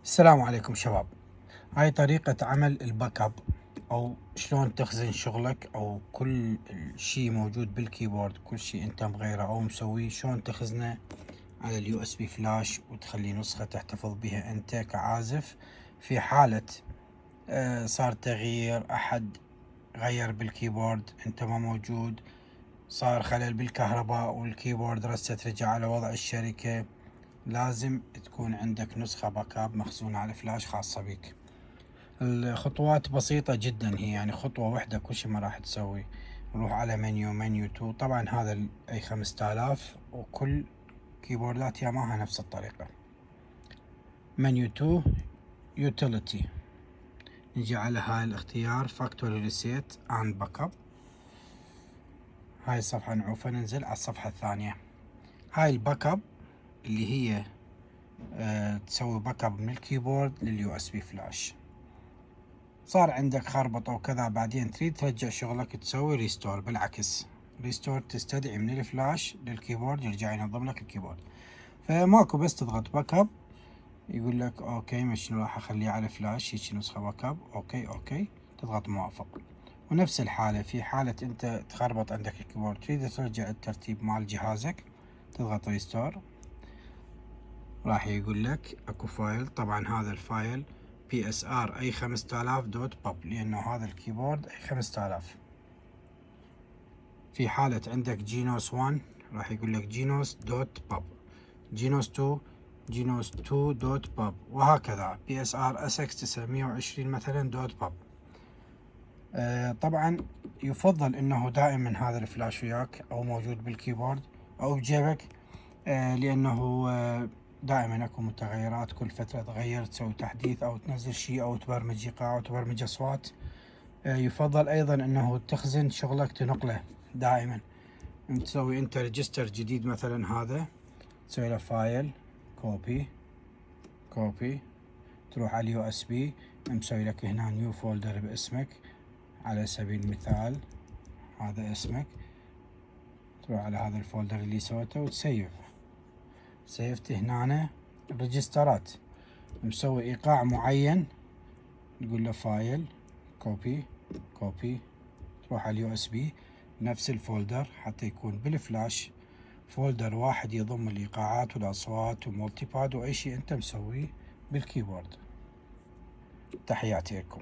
السلام عليكم شباب. هاي طريقة عمل الباك اب او شلون تخزن شغلك او كل شيء موجود بالكيبورد، كل شيء انت مغيره او مسويه شلون تخزنه على اليو اس بي فلاش وتخلي نسخة تحتفظ بها انت كعازف في حالة صار تغيير، احد غير بالكيبورد انت ما موجود، صار خلل بالكهرباء والكيبورد رست رجع على وضع الشركة، لازم تكون عندك نسخة باك اب مخزونة على فلاش خاصة بك. الخطوات بسيطة جدا، هي يعني خطوة واحدة كل شيء ما راح تسوي. نروح على منيو 2، طبعا هذا اي 5000 وكل كيبوردات ياماها نفس الطريقة. منيو 2 يوتيليتي، نجي على هاي الاختيار فاكتوري ريسيت اند باك اب. هاي الصفحة نعوفها، ننزل على الصفحة الثانية. هاي الباك اب اللي هي تسوي باك اب من الكيبورد لليو اس بي فلاش. صار عندك خربطة وكذا، بعدين تريد ترجع شغلك تسوي ريستور، بالعكس ريستور تستدعي من الفلاش للكيبورد يرجع ينظم لك الكيبورد. فماكو، بس تضغط باك اب يقول لك اوكي مش راح اخليه على فلاش هيك نسخة باك اب، اوكي تضغط موافق. ونفس الحالة في حالة انت تخربط عندك الكيبورد تريد ترجع الترتيب مال جهازك، تضغط ريستور، راح يقول لك اكو فايل، طبعا هذا الفايل بي اس ار اي 5000 دوت باب، لانه هذا الكيبورد اي 5000. في حالة عندك جينوس 1 راح يقول لك جينوس دوت باب، جينوس 2 جينوس 2 دوت باب، وهكذا بي اس ار اس اكس 920 مثلا دوت باب. طبعا يفضل انه دائما هذا الفلاش وياك او موجود بالكيبورد او بجيبك، لانه دائما اكو متغيرات، كل فترة تغير تسوي تحديث او تنزل شيء او تبرمج ايقاع او تبرمج اصوات. يفضل ايضا انه تخزن شغلك تنقله دائما، تسوي انت ريجستر جديد مثلا، هذا تسوي له فايل كوبي تروح على اليو اس بي، مسوي لك هنا نيو فولدر باسمك على سبيل المثال، هذا اسمك، تروح على هذا الفولدر اللي سويته سيفت هنا الريجسترات، مسوي ايقاع معين تقول له فايل كوبي تروح على اليو اس بي نفس الفولدر حتى يكون بالفلاش فولدر واحد يضم الايقاعات والاصوات ومولتي باد واي شيء انت مسويه بالكيبورد. تحياتي لكم.